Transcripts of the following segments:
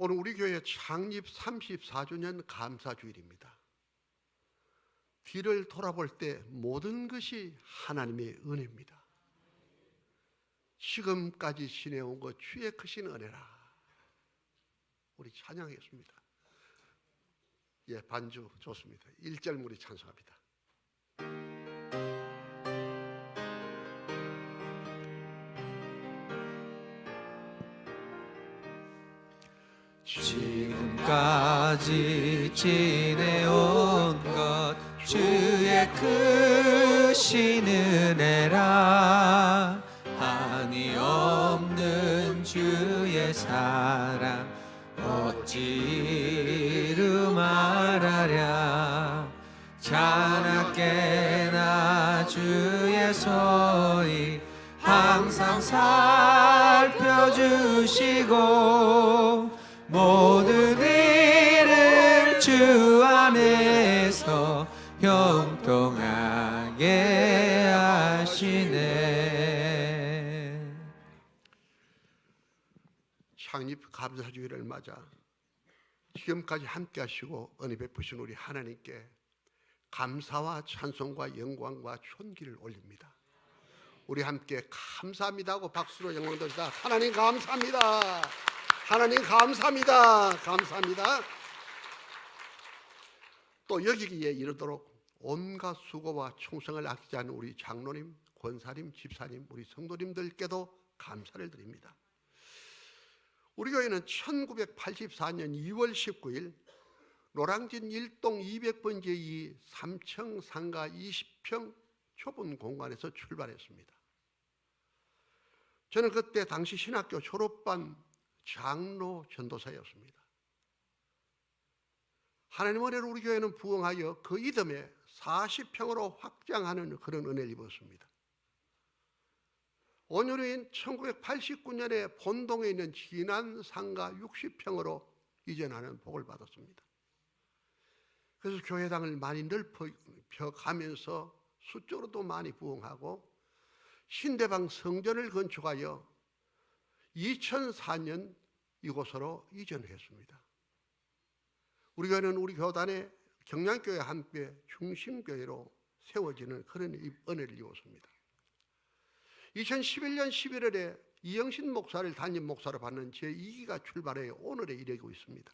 오늘 우리 교회 창립 34주년 감사주일입니다. 뒤를 돌아볼 때 모든 것이 하나님의 은혜입니다. 지금까지 지내온 것 주의 크신 은혜라. 우리 찬양했습니다. 예, 반주 좋습니다. 1절 우리 찬송합니다. 지금까지 지내온 것 주의 크신 은혜라. 한이 없는 주의 사랑 어찌 이루 말하랴. 자나깨나 주의 소리 항상 살펴주시고 모든 일을 주 안에서 형통하게 하시네. 창립 감사주일을 맞아 지금까지 함께 하시고 은혜 베푸신 우리 하나님께 감사와 찬송과 영광과 존귀를 올립니다. 우리 함께 감사합니다 하고 박수로 영광 돌리다. 하나님 감사합니다. 하나님 감사합니다. 감사합니다. 또 여기기에 이르도록 온갖 수고와 충성을 아끼지 않은 우리 장로님, 권사님, 집사님, 우리 성도님들께도 감사를 드립니다. 우리 교회는 1984년 2월 19일 노량진 1동 200번지 2 3층 상가 20평 좁은 공간에서 출발했습니다. 저는 그때 당시 신학교 졸업반 장로 전도사였습니다. 하나님 은혜로 우리 교회는 부흥하여 그 이듬해 40평으로 확장하는 그런 은혜를 입었습니다. 5년 후인 1989년에 본동에 있는 진안 상가 60평으로 이전하는 복을 받았습니다. 그래서 교회당을 많이 넓혀가면서 수적으로도 많이 부흥하고 신대방 성전을 건축하여 2004년 이곳으로 이전했습니다. 우리 교회는 우리 교단의 경량교회 함께 중심교회로 세워지는 그런 은혜를 입었습니다. 2011년 11월에 이영신 목사를 담임 목사로 받는 제2기가 출발해 오늘에 이르고 있습니다.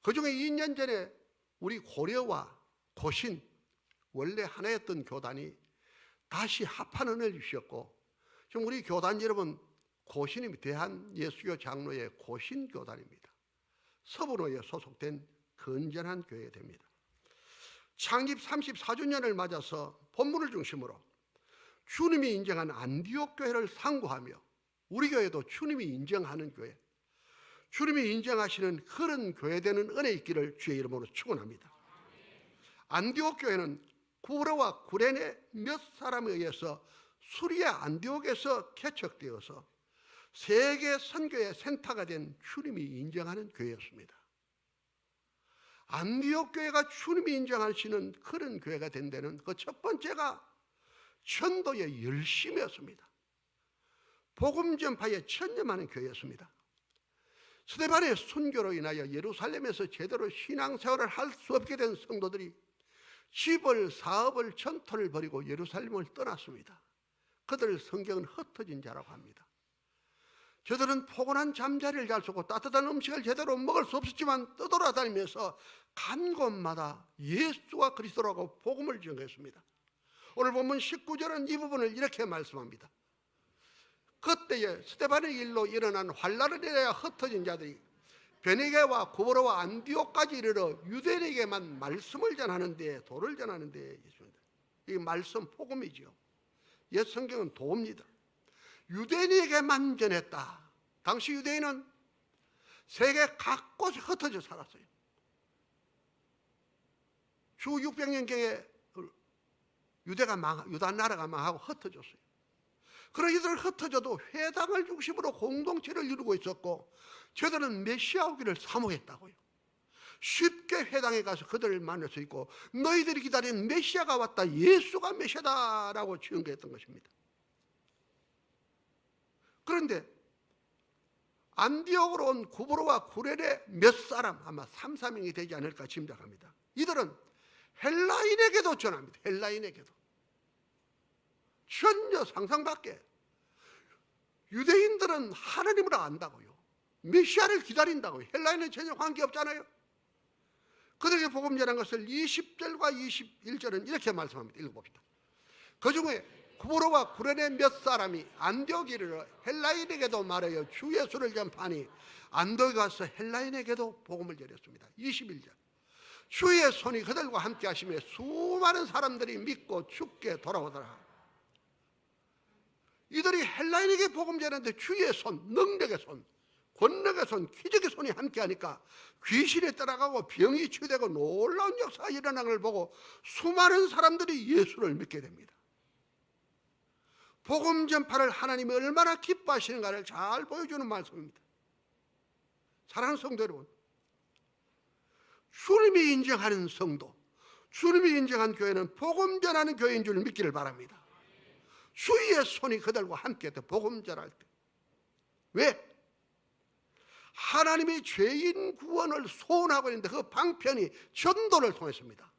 그중에 2년 전에 우리 고려와 고신 원래 하나였던 교단이 다시 합하는 은혜를 주셨고, 지금 우리 교단 여러분 고신이 대한예수교 장로의 고신교단입니다. 서부로에 소속된 건전한 교회가 됩니다. 창립 34주년을 맞아서 본문을 중심으로 주님이 인정한 안디옥 교회를 상고하며 우리 교회도 주님이 인정하는 교회, 주님이 인정하시는 그런 교회 되는 은혜 있기를 주의 이름으로 축원합니다. 안디옥 교회는 구레와 구레네 몇 사람에 의해서 수리아 안디옥에서 개척되어서 세계 선교의 센터가 된 주님이 인정하는 교회였습니다. 안디옥 교회가 주님이 인정하시는 그런 교회가 된 데는 그 첫 번째가 전도의 열심이었습니다. 복음 전파에 전념하는 교회였습니다. 스데반의 순교로 인하여 예루살렘에서 제대로 신앙생활을 할 수 없게 된 성도들이 집을, 사업을, 전토를 버리고 예루살렘을 떠났습니다. 그들을 성경은 흩어진 자라고 합니다. 저들은 포근한 잠자리를 잘 쓰고 따뜻한 음식을 제대로 먹을 수 없었지만 떠돌아다니면서 간 곳마다 예수와 그리스도라고 복음을 전했습니다. 오늘 본문 19절은 이 부분을 이렇게 말씀합니다. 그때에 스데반의 일로 일어난 환란을 인하여 흩어진 자들이 베네게와 고보로와 안디옥까지 이르러 유대인에게만 말씀을 전하는데, 도를 전하는데 있습니다. 이 말씀 복음이죠. 옛 성경은 도입니다. 유대인에게만 전했다. 당시 유대인은 세계 각곳에 흩어져 살았어요. 주 600년경에 유다 나라가 망하고 흩어졌어요. 그런 이들 흩어져도 회당을 중심으로 공동체를 이루고 있었고, 저들은 메시아 오기를 사모했다고요. 쉽게 회당에 가서 그들을 만날 수 있고, 너희들이 기다린 메시아가 왔다, 예수가 메시아다라고 증거했던 것입니다. 그런데 안디옥으로 온 구브로와 구레네 몇 사람, 아마 3, 4명이 되지 않을까 짐작합니다. 이들은 헬라인에게도 전합니다. 헬라인에게도. 전혀 상상 밖에. 유대인들은 하나님을 안다고요. 메시아를 기다린다고요. 헬라인은 전혀 관계없잖아요. 그들에게 복음 전한 것을 20절과 21절은 이렇게 말씀합니다. 읽어봅시다. 그 중에 구브로와 구레네 몇 사람이 안디옥에 이르러 헬라인에게도 말하여 주 예수를 전파하니 안디옥에 가서 헬라인에게도 복음을 전했습니다. 21절. 주의 손이 그들과 함께 하시며 수많은 사람들이 믿고 주께 돌아오더라. 이들이 헬라인에게 복음 전했는데 주의 손, 능력의 손, 권력의 손, 기적의 손이 함께 하니까 귀신에 따라가고 병이 치유되고 놀라운 역사가 일어나는 걸 보고 수많은 사람들이 예수를 믿게 됩니다. 복음 전파를 하나님이 얼마나 기뻐하시는가를 잘 보여주는 말씀입니다. 사랑하는 성도 여러분, 주님이 인정하는 성도, 주님이 인정한 교회는 복음 전하는 교회인 줄 믿기를 바랍니다. 주의 손이 그들과 함께 때 복음 전할 때. 왜? 하나님이 죄인 구원을 소원하고 있는데 그 방편이 전도를 통했습니다.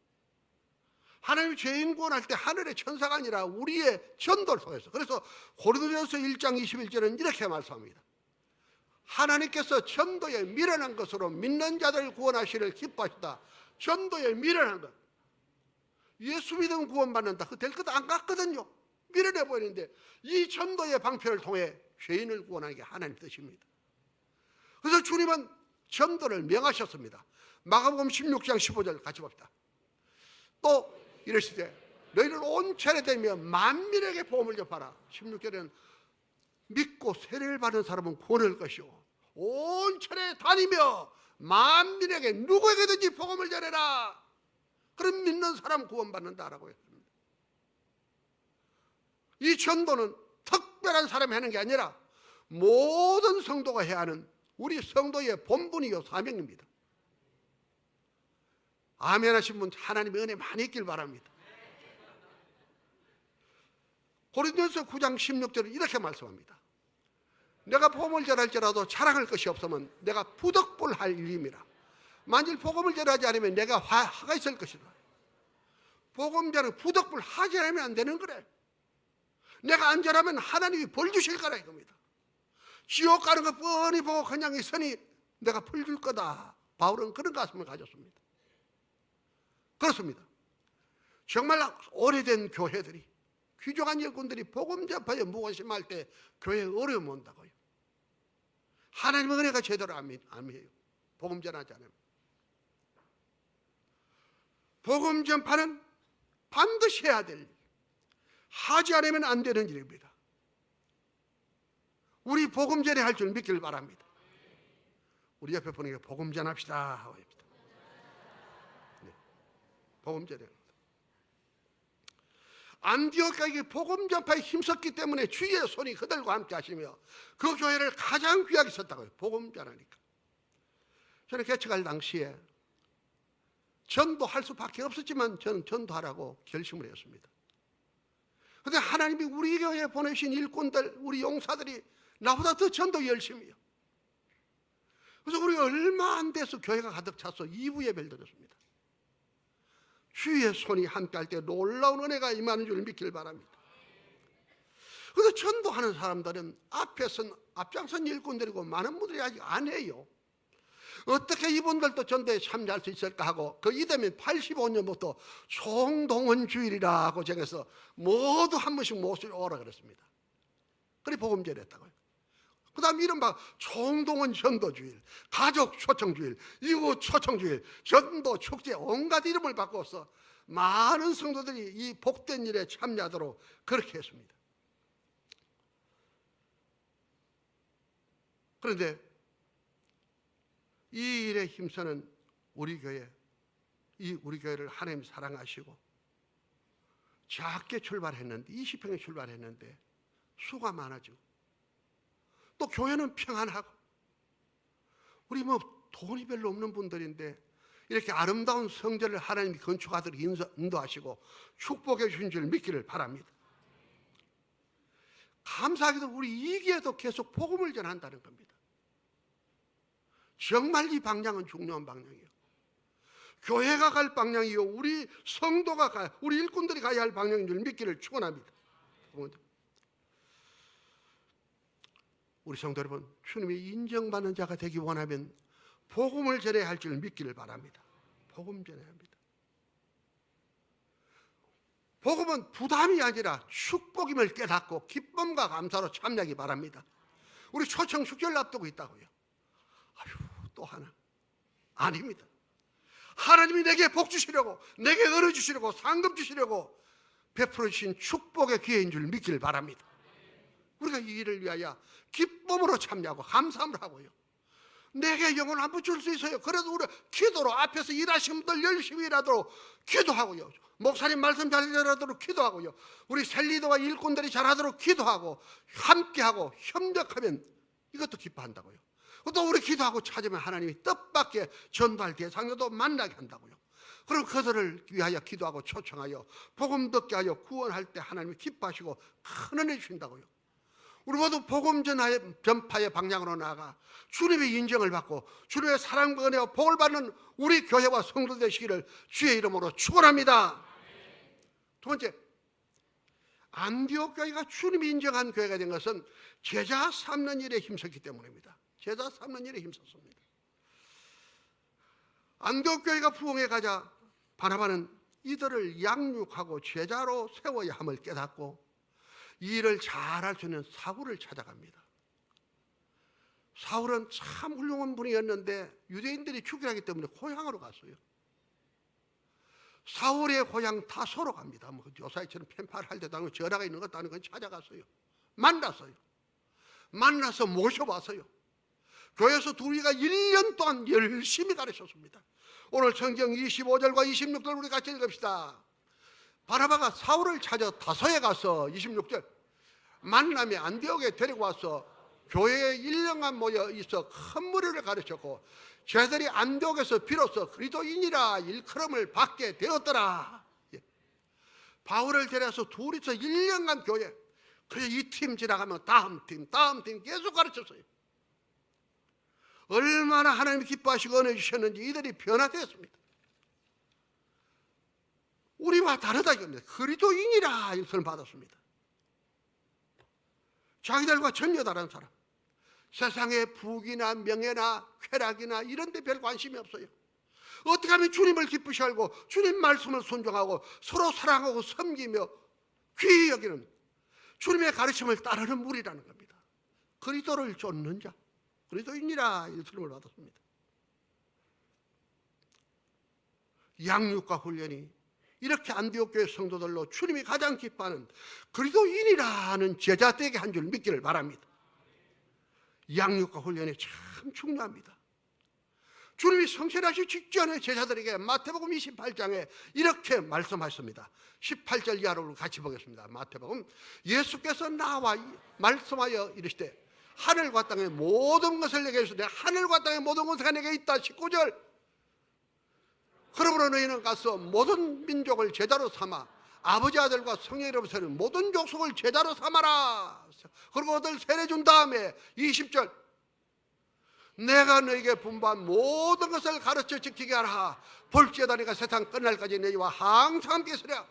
하나님이 죄인 구원할 때 하늘의 천사가 아니라 우리의 전도를 통해서. 그래서 고린도전서 1장 21절은 이렇게 말씀합니다. 하나님께서 전도에 미련한 것으로 믿는 자들을 구원하시를 기뻐하시다. 전도에 미련한 것. 예수 믿으면 구원받는다. 그 될 것 안 같거든요. 미련해 보이는데 이 전도의 방편을 통해 죄인을 구원하는 게 하나님 뜻입니다. 그래서 주님은 전도를 명하셨습니다. 마가복음 16장 15절 같이 봅시다. 또 이러시되 너희는 온 차례 되며 만민에게 복음을 전파라. 16절에는 믿고 세례를 받은 사람은 구원할 것이요 온 차례 다니며 만민에게 누구에게든지 복음을 전해라. 그럼 믿는 사람 구원받는다라고 했습니다. 이 전도는 특별한 사람이 하는 게 아니라 모든 성도가 해야 하는 우리 성도의 본분이요 사명입니다. 아멘 하신 분 하나님의 은혜 많이 있길 바랍니다. 고린도전서 9장 16절은 이렇게 말씀합니다. 내가 복음을 전할지라도 자랑할 것이 없으면 내가 부득불할 일임이라. 만일 복음을 전하지 않으면 내가 화가 있을 것이다. 복음 전은 부득불 하지 않으면 안 되는 거래. 내가 안 전하면 하나님이 벌 주실 거라 이겁니다. 지옥 가는 거 뻔히 보고 그냥 있으니 내가 벌 줄 거다. 바울은 그런 가슴을 가졌습니다. 그렇습니다. 정말 오래된 교회들이, 귀중한 일꾼들이 복음 전파에 무관심할 때 교회에 어려움 온다고요. 하나님의 은혜가 제대로 안 해요. 복음 전하지 않으면. 복음 전파는 반드시 해야 될 일, 하지 않으면 안 되는 일입니다. 우리 복음 전에 할 줄 믿기를 바랍니다. 우리 옆에 분에게 복음 전합시다 하고 합니다. 네, 복음 전에. 안디옥에 복음 전파에 힘썼기 때문에 주의 손이 그들과 함께 하시며 그 교회를 가장 귀하게 썼다고요. 복음 전하니까. 저는 개척할 당시에 전도할 수밖에 없었지만 저는 전도하라고 결심을 했습니다. 그런데 하나님이 우리 교회에 보내신 일꾼들, 우리 용사들이 나보다 더 전도 열심히요. 그래서 우리가 얼마 안 돼서 교회가 가득 차서 2부 예배를 드렸습니다. 주의 손이 함께 할 때 놀라운 은혜가 임하는 줄 믿기를 바랍니다. 그래서 전도하는 사람들은 앞장선 일꾼들이고 많은 분들이 아직 안 해요. 어떻게 이분들도 전도에 참여할 수 있을까 하고 그 이듬해 85년부터 총동원 주일이라 고 정해서 모두 한 번씩 모시오라 그랬습니다. 그래 복음 전했다고요. 그 다음 이른바 총동원 전도주일, 가족 초청주일, 이웃 초청주일, 전도 축제 온갖 이름을 바꿔서 많은 성도들이 이 복된 일에 참여하도록 그렇게 했습니다. 그런데 이 일에 힘쓰는 우리 교회를 하나님 사랑하시고 작게 출발했는데 20평에 출발했는데 수가 많아지고 또 교회는 평안하고 우리 돈이 별로 없는 분들인데 이렇게 아름다운 성전을 하나님이 건축하도록 인도하시고 축복해 주신 줄 믿기를 바랍니다. 감사하게도 우리 2기에도 계속 복음을 전한다는 겁니다. 정말 이 방향은 중요한 방향이에요. 교회가 갈 방향이요, 우리 성도가 우리 일꾼들이 가야 할 방향인 줄 믿기를 축원합니다. 우리 성도 여러분, 주님이 인정받는 자가 되기 원하면 복음을 전해야 할 줄 믿기를 바랍니다. 복음 전해야 합니다. 복음은 부담이 아니라 축복임을 깨닫고 기쁨과 감사로 참여하기 바랍니다. 우리 초청 축제를 앞두고 있다고요. 아유, 또 하나. 아닙니다. 하나님이 내게 복 주시려고, 내게 은혜 주시려고, 상급 주시려고 베풀어 주신 축복의 기회인 줄 믿기를 바랍니다. 우리가 이 일을 위하여 기쁨으로 참여하고 감사함을 하고요. 내게 영혼 한 번 줄 수 있어요. 그래도 우리 기도로 앞에서 일하시는 분들 열심히 일하도록 기도하고요. 목사님 말씀 잘 전하도록 기도하고요. 우리 셀리더와 일꾼들이 잘하도록 기도하고 함께하고 협력하면 이것도 기뻐한다고요. 또 우리 기도하고 찾으면 하나님이 뜻밖의 전도할 대상자도 만나게 한다고요. 그럼 그들을 위하여 기도하고 초청하여 복음 듣게 하여 구원할 때 하나님이 기뻐하시고 큰 은혜 주신다고요. 우리 모두 복음 전파의 방향으로 나아가 주님의 인정을 받고 주님의 사랑과 은혜와 복을 받는 우리 교회와 성도 되시기를 주의 이름으로 축원합니다. 두 번째, 안디옥 교회가 주님이 인정한 교회가 된 것은 제자 삼는 일에 힘썼기 때문입니다. 제자 삼는 일에 힘썼습니다. 안디옥 교회가 부흥해 가자 바나바는 이들을 양육하고 제자로 세워야 함을 깨닫고 이 일을 잘할 수 있는 사울을 찾아갑니다. 사울은 참 훌륭한 분이었는데 유대인들이 죽이려 하기 때문에 고향으로 갔어요. 사울의 고향 다소로 갑니다. 뭐 요사이처럼 펜팔할 때도 아니고 전화가 있는 것도 아니고 찾아갔어요. 만났어요. 만나서 모셔봤어요. 교회에서 둘이가 1년 동안 열심히 가르쳤습니다. 오늘 성경 25절과 26절 우리 같이 읽읍시다. 바나바가 사울을 찾아 다소에 가서 26절 만남에 안디옥에 데리고 와서 교회에 1년간 모여 있어 큰 무리를 가르쳤고 저희들이 안디옥에서 비로소 그리스도인이라 일컬음을 받게 되었더라. 바울을 데려서 둘이서 1년간 교회, 그래서 이 팀 지나가면 다음 팀 계속 가르쳤어요. 얼마나 하나님이 기뻐하시고 은혜 주셨는지 이들이 변화되었습니다. 우리와 다르다 이겁니다. 그리스도인이라 일컬음 받았습니다. 자기들과 전혀 다른 사람, 세상의 부귀나 명예나 쾌락이나 이런 데 별 관심이 없어요. 어떻게 하면 주님을 기쁘시 알고 주님 말씀을 순종하고 서로 사랑하고 섬기며 귀히 여기는 주님의 가르침을 따르는 무리라는 겁니다. 그리스도를 쫓는 자, 그리스도인이라 일컬음을 받았습니다. 양육과 훈련이 이렇게 안디옥 교회 성도들로 주님이 가장 기뻐하는 그리스도인이라는 제자 되게 한 줄 믿기를 바랍니다. 양육과 훈련이 참 중요합니다. 주님이 성실하시기 직전에 제자들에게 마태복음 28장에 이렇게 말씀하셨습니다. 18절 이하로 같이 보겠습니다. 마태복음, 예수께서 나와 말씀하여 이르시되 하늘과 땅의 모든 것을 내게 주시되 하늘과 땅의 모든 것이 내게 있다. 19절, 그러므로 너희는 가서 모든 민족을 제자로 삼아 아버지 아들과 성령의 이름으로 세우는 모든 족속을 제자로 삼아라. 그리고 그들 세례 준 다음에 20절, 내가 너에게 분부한 모든 것을 가르쳐 지키게 하라. 볼지어다 네가 세상 끝날까지 너희와 항상 함께 있으랴.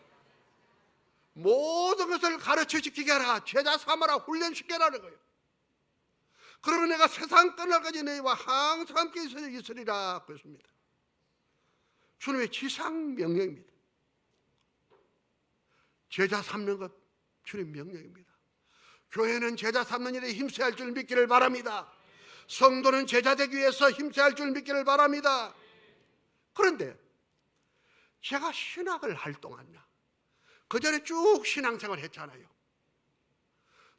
모든 것을 가르쳐 지키게 하라. 제자 삼아라. 훈련시켜라는 거예요. 그러면 내가 세상 끝날까지 너희와 항상 함께 있으리라 그랬습니다. 주님의 지상 명령입니다. 제자 삼는 것 주님 명령입니다. 교회는 제자 삼는 일에 힘써야 할 줄 믿기를 바랍니다. 성도는 제자 되기 위해서 힘써야 할 줄 믿기를 바랍니다. 그런데 제가 신학을 할 동안요, 그 전에 쭉 신앙생활 했잖아요.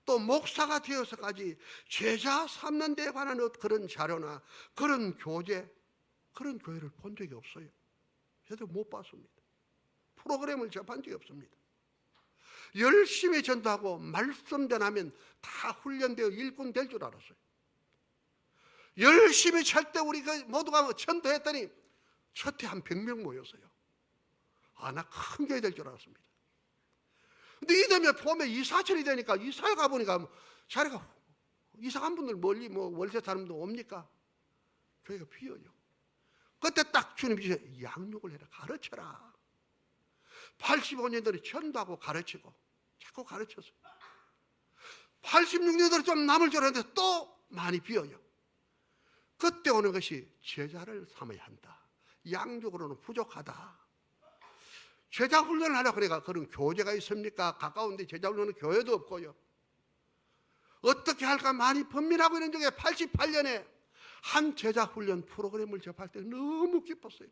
또 목사가 되어서까지 제자 삼는 데 관한 그런 자료나 그런 교재, 그런 교회를 본 적이 없어요. 저도 못 봤습니다. 프로그램을 접한 적이 없습니다. 열심히 전도하고 말씀 전하면 다 훈련되어 일꾼 될 줄 알았어요. 열심히 찰 때 우리가 모두가 전도했더니 첫해 한 100명 모였어요. 아, 나 큰 교회 될 줄 알았습니다. 근데 이되면 봄에 이사철이 되니까 이사를 가보니까 자리가 이사 간 분들 멀리 월세 사람도 옵니까? 교회가 비어요. 그때 딱 주님이 양육을 해라, 가르쳐라. 85년들이 전도하고 가르치고 자꾸 가르쳤어요. 86년들이 좀 남을 줄 알았는데 또 많이 비어요. 그때 오는 것이 제자를 삼아야 한다. 양육으로는 부족하다. 제자 훈련을 하려고 그러니까 그런 교재가 있습니까? 가까운데 제자 훈련은 교회도 없고요. 어떻게 할까 많이 번민하고 있는 중에 88년에 한 제자 훈련 프로그램을 접할 때 너무 기뻤어요.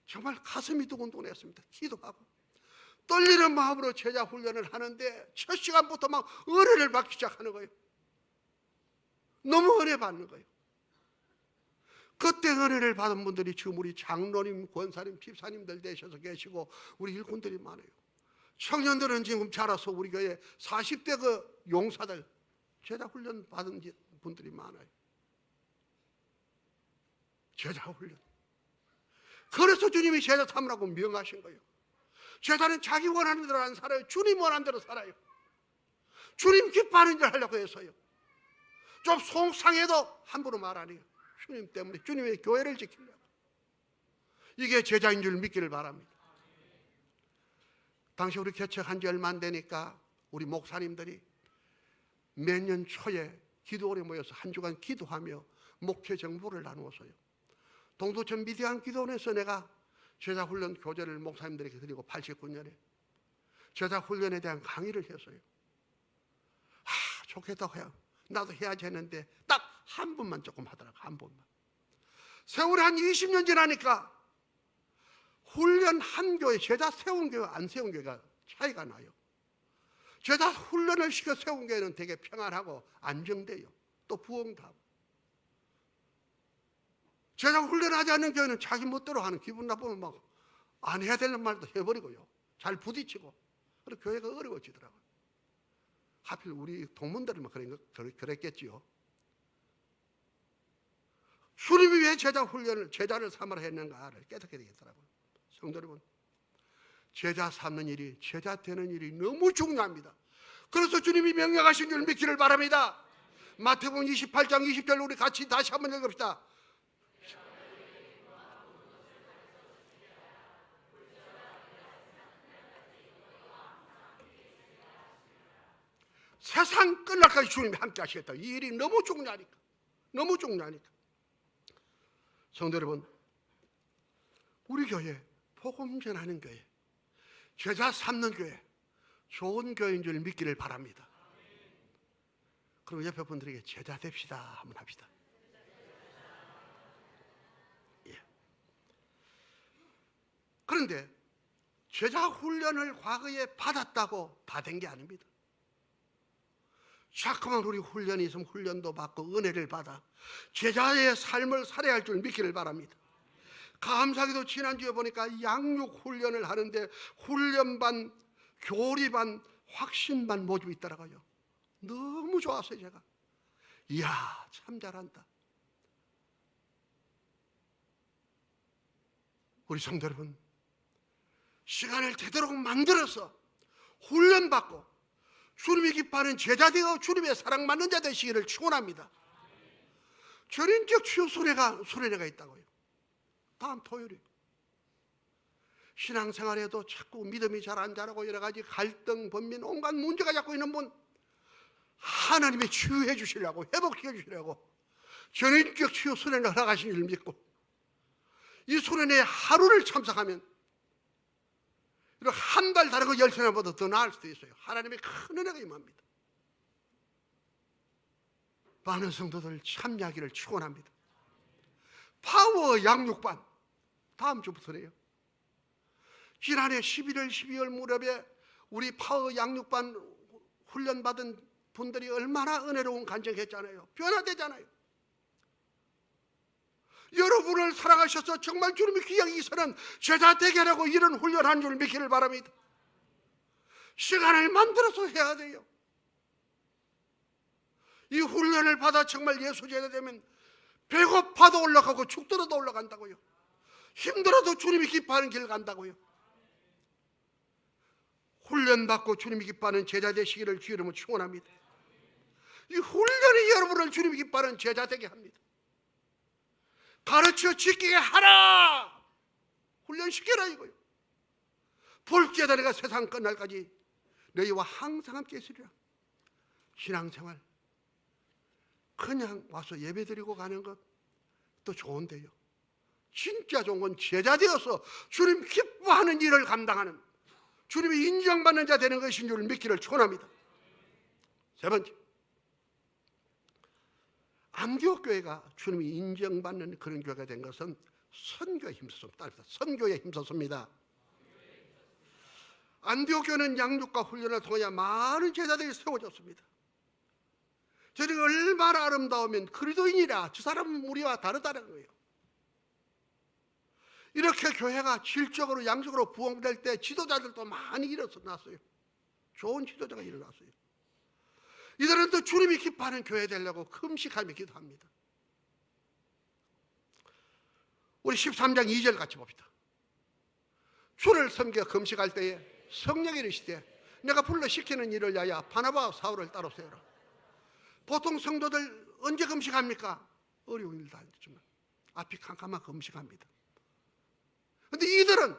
정말 가슴이 두근두근했습니다. 기도하고 떨리는 마음으로 제자 훈련을 하는데 첫 시간부터 막 은혜를 받기 시작하는 거예요. 너무 은혜 받는 거예요. 그때 은혜를 받은 분들이 지금 우리 장로님, 권사님, 집사님들 되셔서 계시고 우리 일꾼들이 많아요. 청년들은 지금 자라서 우리 교회 40대 그 용사들 제자 훈련 받은 분들이 많아요. 제자 훈련. 그래서 주님이 제자 삼으라고 명하신 거예요. 제자는 자기 원하는 대로 안 살아요. 주님 원하는 대로 살아요. 주님 기뻐하는 일 하려고 해서요. 좀 속상해도 함부로 말 안 해요. 주님 때문에, 주님의 교회를 지키려고. 이게 제자인 줄 믿기를 바랍니다. 당시 우리 개척한 지 얼마 안 되니까 우리 목사님들이 매년 초에 기도원에 모여서 한 주간 기도하며 목회 정보를 나누었어요. 동두천 미디안 기도원에서 내가 제자훈련 교재를 목사님들에게 드리고 89년에 제자훈련에 대한 강의를 했어요. 좋겠다고 해요. 나도 해야지 했는데 딱 한 분만 조금 하더라고. 한 분만. 세월이 한 20년 지나니까 훈련 한 교회, 제자 세운 교회, 안 세운 교회가 차이가 나요. 제자 훈련을 시켜 세운 교회는 되게 평안하고 안정돼요. 또 부흥도 하고. 제자 훈련하지 않는 교회는 자기 멋대로 하는, 기분 나쁘면 막 안 해야 되는 말도 해버리고요. 잘 부딪히고. 그래서 교회가 어려워지더라고요. 하필 우리 동문들은 그랬겠지요. 주님이 왜 제자 훈련을, 제자를 삼으라 했는가를 깨닫게 되겠더라고요. 성도 여러분, 제자 삼는 일이, 제자 되는 일이 너무 중요합니다. 그래서 주님이 명령하신 줄 믿기를 바랍니다. 마태복음 28장 20절 우리 같이 다시 한번 읽읍시다. 세상 끝날까지 주님이 함께 하시겠다. 이 일이 너무 중요하니까. 너무 중요하니까. 성도 여러분, 우리 교회, 복음 전하는 교회, 제자 삼는 교회, 좋은 교회인 줄 믿기를 바랍니다. 그리고 옆에 분들에게 제자 됩시다 한번 합시다. 예. 그런데 제자 훈련을 과거에 받았다고 다 된 게 아닙니다. 자꾸만 우리 훈련이 있으면 훈련도 받고 은혜를 받아 제자의 삶을 살아야 할 줄 믿기를 바랍니다. 감사하게도 지난주에 보니까 양육 훈련을 하는데 훈련반, 교리반, 확신반 모집이 있더라고요. 너무 좋았어요. 제가 이야 참 잘한다. 우리 성도 여러분, 시간을 되도록 만들어서 훈련받고 주님이 기뻐하는 제자되어 주님의 사랑받는 자 되시기를 축원합니다. 전인적 치유 수련회가 있다고요. 다음 토요일에. 신앙생활에도 자꾸 믿음이 잘 안 자라고 여러 가지 갈등, 번민, 온갖 문제가 잡고 있는 분, 하나님이 치유해 주시려고, 회복시켜 주시려고 전인적 치유 수련회를 허락하신 줄 믿고 이 수련회에 하루를 참석하면 한 달 다른 거 10시간보다 더 나을 수도 있어요. 하나님의 큰 은혜가 임합니다. 많은 성도들 참여하기를 축원합니다. 파워 양육반 다음 주부터래요. 지난해 11월 12월 무렵에 우리 파워 양육반 훈련받은 분들이 얼마나 은혜로운 간증했잖아요. 변화되잖아요. 여러분을 사랑하셔서 정말 주님이 귀하게 이서는 제자 되게 하라고 이런 훈련한 줄 믿기를 바랍니다. 시간을 만들어서 해야 돼요. 이 훈련을 받아 정말 예수 제자 되면 배고파도 올라가고 죽더라도 올라간다고요. 힘들어도 주님이 기뻐하는 길 간다고요. 훈련받고 주님이 기뻐하는 제자 되시기를 주의 이름으로 축원합니다. 이 훈련이 여러분을 주님이 기뻐하는 제자 되게 합니다. 가르쳐 지키게 하라. 훈련시켜라 이거요. 볼지어다 내가 세상 끝날까지 너희와 항상 함께 있으리라. 신앙생활 그냥 와서 예배드리고 가는 것도 좋은데요, 진짜 좋은 건 제자 되어서 주님 기뻐하는 일을 감당하는, 주님이 인정받는 자 되는 것인 줄 믿기를 축원합니다. 세 번째, 안디옥 교회가 주님이 인정받는 그런 교회가 된 것은 선교에 힘썼습니다. 선교에 힘썼습니다. 안디옥 교회는 양육과 훈련을 통하여 많은 제자들이 세워졌습니다. 저들이 얼마나 아름다우면 그리스도인이라 저 사람은 우리와 다르다는 거예요. 이렇게 교회가 질적으로 양적으로 부흥될 때 지도자들도 많이 일어났어요. 좋은 지도자가 일어났어요. 이들은 또 주님이 기뻐하는 교회 되려고 금식하며 기도합니다. 우리 13장 2절 같이 봅시다. 주를 섬겨 금식할 때에 성령이 이르시되 내가 불러 시키는 일을 위하여 바나바와 사울을 따로 세우라. 보통 성도들 언제 금식합니까? 어려운 일도 아니지만 앞이 캄캄하고 금식합니다. 그런데 이들은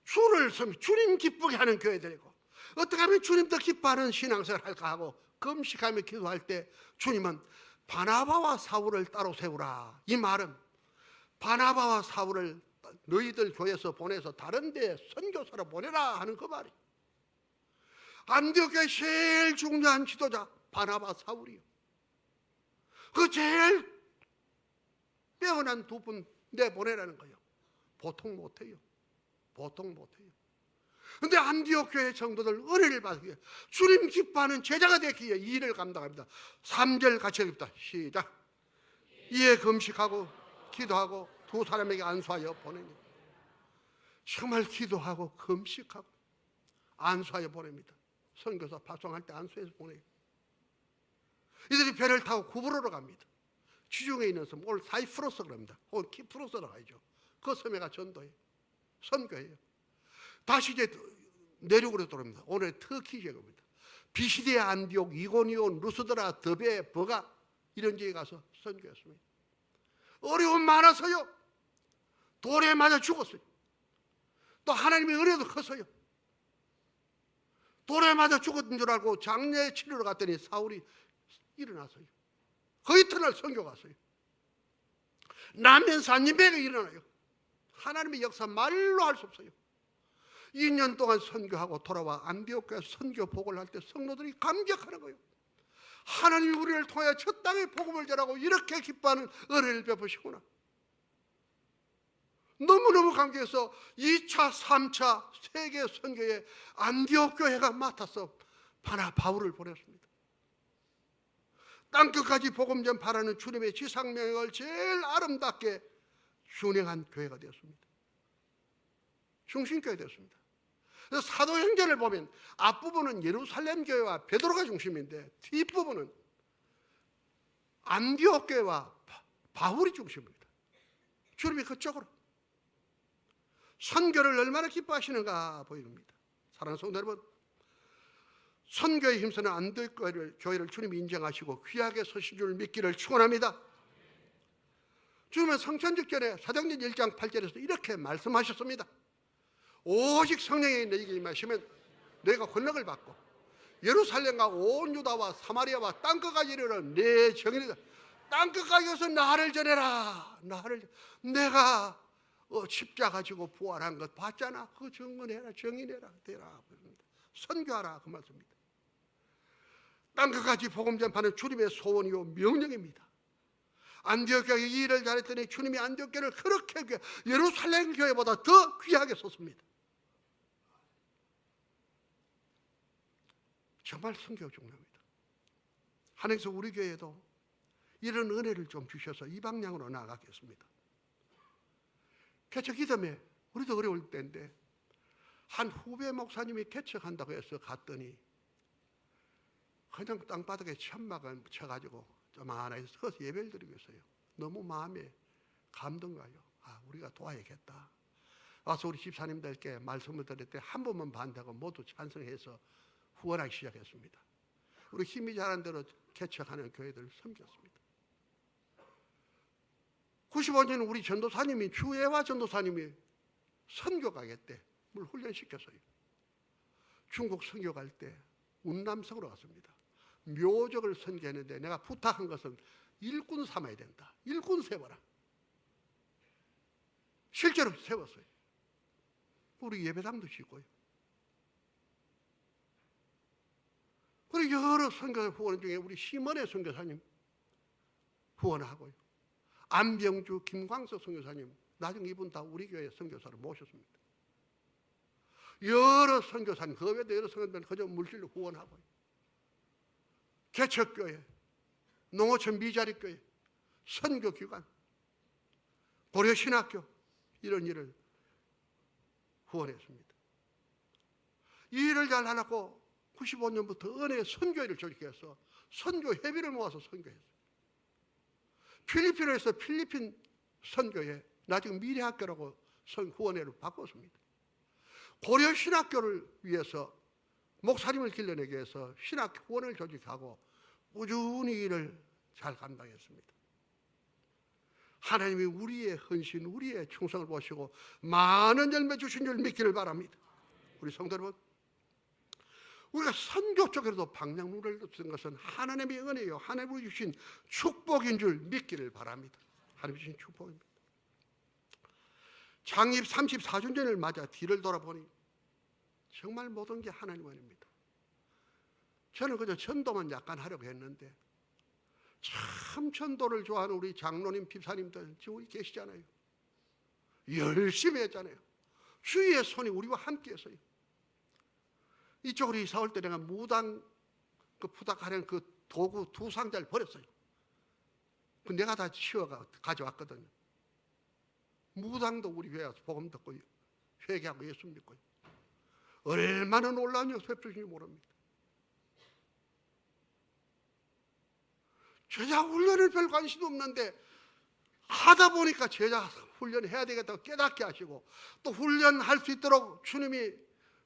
주를 섬기, 주님 기쁘게 하는 교회들이고, 어떻게 하면 주님 더 기뻐하는 신앙생활을 할까 하고 금식하며 기도할 때 주님은 바나바와 사울을 따로 세우라. 이 말은 바나바와 사울을 너희들 교회에서 보내서 다른 데 선교사로 보내라 하는 그 말이에요. 안디옥의 제일 중요한 지도자 바나바 사울이요. 그 제일 빼어난 두 분 내보내라는 거예요. 보통 못해요. 보통 못해요. 그런데 안디옥 교회 성도들 은혜를 받기에 주님 기뻐하는 제자가 되기에 이 일을 감당합니다. 3절 같이 읽읍니다. 시작. 이에 금식하고 기도하고 두 사람에게 안수하여 보내니, 정말 기도하고 금식하고 안수하여 보냅니다. 선교사 파송할 때 안수해서 보내요. 이들이 배를 타고 구부로로 갑니다. 지중해에 있는 섬, 오늘 사이프러스 그럽니다. 오늘 키프로스로 가야죠. 그 섬에가 전도예요. 선교예요. 다시 이제 내륙으로 돌아옵니다. 오늘 터키 제국입니다. 비시디아, 안디옥, 이고니온, 루스드라, 더베, 버가 이런 지에 가서 선교했습니다. 어려움 많아서요. 돌에 맞아 죽었어요. 또 하나님의 은혜도 컸어요. 돌에 맞아 죽었던 줄 알고 장례 치료를 갔더니 사울이 일어났어요. 그 이튿날 선교 갔어요. 나면 산인배가 일어나요. 하나님의 역사 말로 할 수 없어요. 2년 동안 선교하고 돌아와 안디옥 교회 선교 복을 할 때 성도들이 감격하는 거예요. 하나님이 우리를 통해 저 땅에 복음을 전하고 이렇게 기뻐하는 은혜를 베푸시구나. 너무너무 감격해서 2차, 3차 세계 선교에 안디옥 교회가 맡아서 바울을 보냈습니다. 땅끝까지 복음 전파라는 주님의 지상명령을 제일 아름답게 준행한 교회가 되었습니다. 중심교회 되었습니다. 그래서 사도행전을 보면 앞부분은 예루살렘 교회와 베드로가 중심인데 뒷부분은 안디옥 교회와 바울이 중심입니다. 주님이 그쪽으로 선교를 얼마나 기뻐하시는가 보입니다. 사랑하는 성도 여러분, 선교에 힘쓰는 안디옥 교회를 주님이 인정하시고 귀하게 서신 줄 믿기를 축원합니다. 주님은 성천 직전에 사도행전 1장 8절에서 이렇게 말씀하셨습니다. 오직 성령이 너에게 임하시면 너희가 권능을 받고 예루살렘과 온 유다와 사마리아와 땅끝까지 이르는 내 정인이다. 땅끝까지 가서 나를 전해라. 내가 십자가 지고 부활한 것 봤잖아. 그거 증언해라. 정인해라. 되라. 선교하라. 그 말씀입니다. 땅끝까지 복음 전파는 주님의 소원이요 명령입니다. 안디옥 교회 이 일을 잘했더니 주님이 안디옥 교회를 그렇게 예루살렘 교회보다 더 귀하게 썼습니다. 정말 선교가 중요합니다. 하나님께서 우리 교회에도 이런 은혜를 좀 주셔서 이 방향으로 나아가겠습니다. 개척 이듬해 우리도 어려울 때인데 한 후배 목사님이 개척한다고 해서 갔더니 그냥 땅바닥에 천막을 쳐가지고 조만해서 거기서 예배를 드리고 있어요. 너무 마음에 감동 가요. 우리가 도와야겠다. 와서 우리 집사님들께 말씀을 드릴 때 한 번만 반대하고 모두 찬성해서 후원하기 시작했습니다. 우리 힘이 자란 대로 개척하는 교회들을 섬겼습니다. 95년 우리 전도사님이 주애화 전도사님이 선교 가겠대. 물 훈련시켰어요. 중국 선교 갈 때 운남성으로 갔습니다. 묘적을 선교했는데 내가 부탁한 것은 일꾼 삼아야 된다. 일꾼 세워라. 실제로 세웠어요. 우리 예배당도 짓고요. 그리고 여러 선교사 후원 중에 우리 심원의 선교사님 후원하고요. 안병주, 김광석 선교사님, 나중에 이분 다 우리 교회 선교사로 모셨습니다. 여러 선교사님, 그 외에도 여러 선교사님 그저 물질로 후원하고요. 개척교회, 농어촌 미자리교회, 선교기관, 고려신학교 이런 일을 후원했습니다. 이 일을 잘 하려고 95년부터 은혜의 선교회를 조직해서 선교회비를 모아서 선교했어요. 필리핀에서 필리핀 선교회, 나중에 미래학교라고 후원회를 바꿨습니다. 고려신학교를 위해서 목사님을 길러내기 위해서 신학 후원을 조직하고 꾸준히 일을 잘 감당했습니다. 하나님이 우리의 헌신, 우리의 충성을 보시고 많은 열매 주신 줄 믿기를 바랍니다. 우리 성도 여러분, 우리가 선교 쪽에서도 방향론을 쓴 것은 하나님의 은혜요, 하나님이 주신 축복인 줄 믿기를 바랍니다. 하나님이 주신 축복입니다. 창립 34주년을 맞아 뒤를 돌아보니 정말 모든 게 하나님의 은혜입니다. 저는 그저 전도만 약간 하려고 했는데 참 전도를 좋아하는 우리 장로님, 집사님들 지금 우리 계시잖아요. 열심히 했잖아요. 주위의 손이 우리와 함께 했어요. 이쪽으로 이사 올 때 내가 무당 그 푸닥하는 그 도구 2상자를 버렸어요. 그 내가 다 치워가 가져왔거든요. 무당도 우리 교회 와서 복음 듣고 회개하고 예수 믿고요. 얼마나 놀라운 역사 베푸신지 모릅니다. 제자 훈련을 별 관심도 없는데 하다 보니까 제자 훈련해야 되겠다고 깨닫게 하시고 또 훈련할 수 있도록 주님이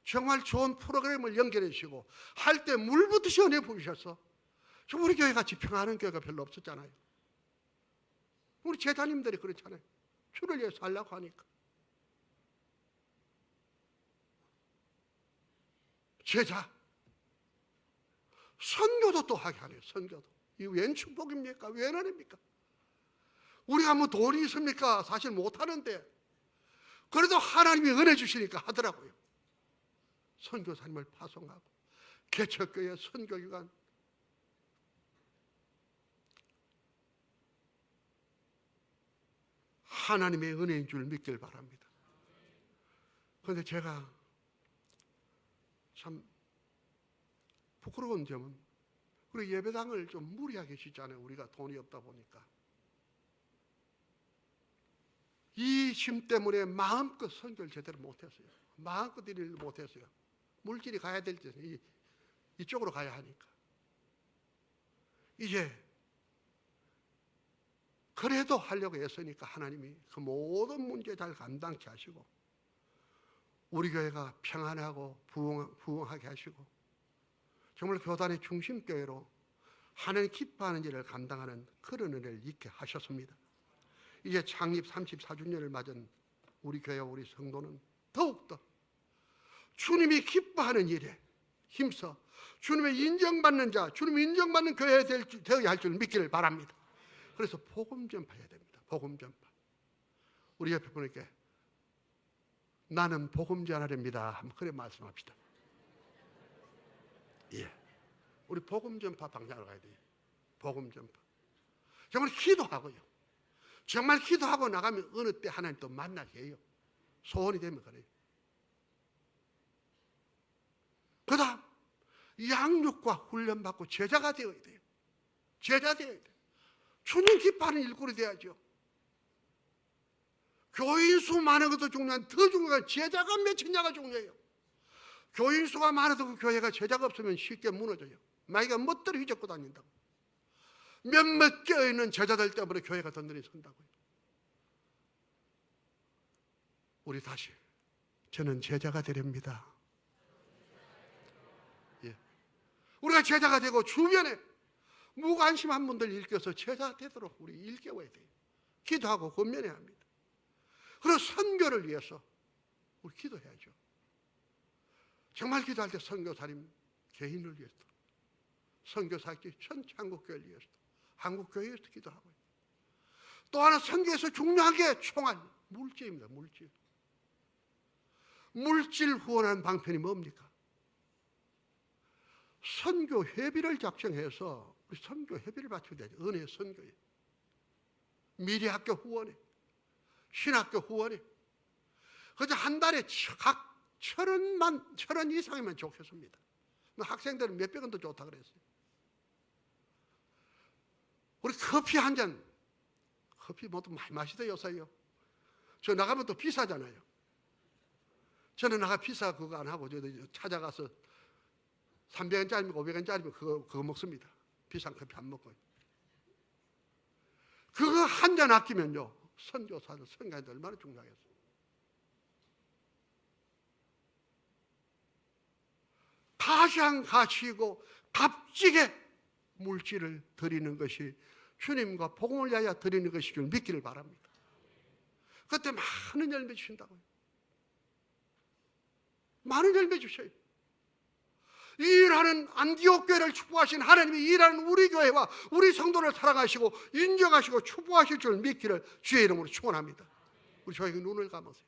정말 좋은 프로그램을 연결해 주시고 할 때 물부터 시원해 보이셔서 좀 우리 교회 같이 평안한 교회가 별로 없었잖아요. 우리 제자님들이 그렇잖아요. 주를 위해서 하려고 하니까. 제자 선교도 또 하게 하네요. 선교도. 이 웬 축복입니까? 웬 은혜입니까? 우리가 뭐 돈이 있습니까? 사실 못하는데 그래도 하나님이 은혜 주시니까 하더라고요. 선교사님을 파송하고 개척교회 선교기관 하나님의 은혜인 줄 믿길 바랍니다. 그런데 제가 참 부끄러운 점은 우리 예배당을 좀 무리하게 짓잖아요. 우리가 돈이 없다 보니까 이 짐 때문에 마음껏 선교를 제대로 못했어요. 마음껏 일을 못했어요. 물질이 가야 될 때 이쪽으로 가야 하니까 이제 그래도 하려고 애쓰니까 하나님이 그 모든 문제 잘 감당케 하시고 우리 교회가 평안하고 부흥하게 하시고 정말 교단의 중심교회로 하나님 기뻐하는 일을 감당하는 그런 은혜를 있게 하셨습니다. 이제 창립 34주년을 맞은 우리 교회와 우리 성도는 더욱더 주님이 기뻐하는 일에 힘써 주님의 인정받는 자, 주님이 인정받는 교회가 되어야 할 줄 믿기를 바랍니다. 그래서 복음 전파해야 됩니다. 복음 전파. 우리 옆에 분에게 나는 복음 전하렵니다. 한번 그래 말씀합시다. 예, 우리 복음 전파 방향으로 가야 돼요. 복음 전파. 정말 기도하고요. 정말 기도하고 나가면 어느 때 하나님 또 만나게 해요. 소원이 되면 그래요. 그 다음 양육과 훈련받고 제자가 되어야 돼요. 제자 되어야 돼요. 주님 기뻐하는 일꾼이 돼야죠. 교인 수 많은 것도 중요한 더 중요한 제자가 몇이냐가 중요해요. 교인 수가 많아도 그 교회가 제자가 없으면 쉽게 무너져요. 마이가 멋대로 휘젓고 다닌다고. 몇몇 껴있는 제자들 때문에 교회가 든든히 선다고요. 우리 다시 저는 제자가 되렵니다. 예. 우리가 제자가 되고 주변에 무관심한 분들 일깨워서 제자 되도록 우리 일깨워야 돼요. 기도하고 권면해야 합니다. 그리고 선교를 위해서 우리 기도해야죠. 정말 기도할 때 선교사님 개인을 위해서도, 선교사끼리 전체 한국교회를 위해서도, 한국교회에서 기도하고, 또 하나 선교에서 중요한 게 총알, 물질입니다. 물질 후원하는 방편이 뭡니까? 선교 회비를 작성해서 우리 선교 회비를 바쳐야 되죠. 은혜 선교에, 미래학교 후원에, 신학교 후원에. 그저 한 달에 각 1,000원 이상이면 좋겠습니다. 학생들은 몇백 원도 좋다 그랬어요. 우리 커피 한 잔, 커피 모두 많이 마시다 요새요. 저 나가면 또 비싸잖아요. 저는 나가 비싸 그거 안 하고 저 찾아가서 300원짜리면 500원짜리면 그거 먹습니다. 비싼 커피 안 먹고요. 그거 한 잔 아끼면요, 선교사들, 선교사들 얼마나 중요하겠어요. 가장 가치고 값지게 물질을 드리는 것이 주님과 복음을 위하여 드리는 것이 줄 믿기를 바랍니다. 그때 많은 열매 주신다고요. 많은 열매 주셔요. 일하는 안디옥 교회를 축복하신 하나님이 일하는 우리 교회와 우리 성도를 사랑하시고 인정하시고 축복하실 줄 믿기를 주의 이름으로 축원합니다. 우리 저에게 눈을 감으세요.